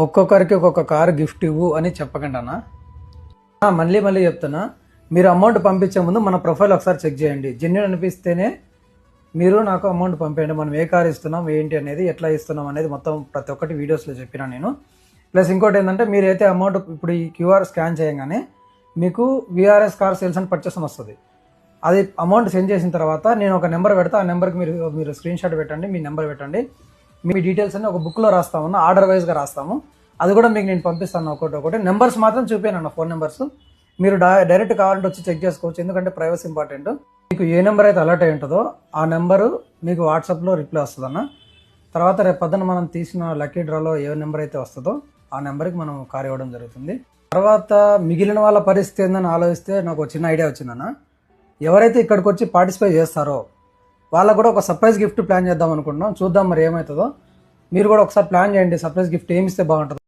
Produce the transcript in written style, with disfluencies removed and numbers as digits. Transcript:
ఒక్కొక్కరికి ఒక్కొక్క car gift ఇవ్వు అని చెప్పకండి అన్న. మళ్ళీ మళ్ళీ చెప్తున్నా, మీరు అమౌంట్ పంపించే ముందు మన ప్రొఫైల్ ఒకసారి చెక్ చేయండి. జెన్యున్ అనిపిస్తేనే మీరు నాకు అమౌంట్ పంపేయండి. మనం ఏ కార్ ఇస్తున్నాం, ఏంటి అనేది, ఎట్లా ఇస్తున్నాం అనేది మొత్తం ప్రతి ఒక్కటి వీడియోస్లో చెప్పినా నేను. ప్లస్ ఇంకోటి ఏంటంటే, మీరైతే అమౌంట్ ఇప్పుడు ఈ క్యూఆర్ స్కాన్ చేయగానే మీకు VRS car sales and purchase అని వస్తుంది. అది అమౌంట్ సెండ్ చేసిన తర్వాత నేను ఒక నెంబర్ పెడతా. ఆ నెంబర్కి మీరు స్క్రీన్ షాట్ పెట్టండి, మీ నెంబర్ పెట్టండి. మీ డీటెయిల్స్ అన్ని ఒక బుక్లో రాస్తామన్నా, ఆర్డర్ వైజ్గా రాస్తాము. అది కూడా మీకు నేను పంపిస్తాను ఒకటి. నెంబర్స్ మాత్రం చూపాను, ఫోన్ నెంబర్స్. మీరు డైరెక్ట్ కావాలంటే వచ్చి చెక్ చేసుకోవచ్చు, ఎందుకంటే ప్రైవసీ ఇంపార్టెంట్. మీకు ఏ నెంబర్ అయితే అలర్ట్ అయి ఉంటుందో ఆ నెంబరు మీకు వాట్సాప్లో రిప్లై వస్తుందన్న. తర్వాత రేపు పొద్దున మనం తీసిన లక్కీ డ్రాలో ఏ నెంబర్ అయితే వస్తుందో ఆ నెంబర్కి మనం కార్ ఇవ్వడం జరుగుతుంది. తర్వాత మిగిలిన వాళ్ళ పరిస్థితి ఏందని ఆలోచిస్తే నాకు ఒక చిన్న ఐడియా వచ్చిందన్న. ఎవరైతే ఇక్కడికి వచ్చి పార్టిసిపేట్ చేస్తారో వాళ్ళకు కూడా ఒక సర్ప్రైజ్ గిఫ్ట్ ప్లాన్ చేద్దాం అనుకుంటున్నాం. చూద్దాం మరి ఏమవుతుందో. మీరు కూడా ఒకసారి ప్లాన్ చేయండి, సర్ప్రైజ్ గిఫ్ట్ ఏమిస్తే బాగుంటుందో.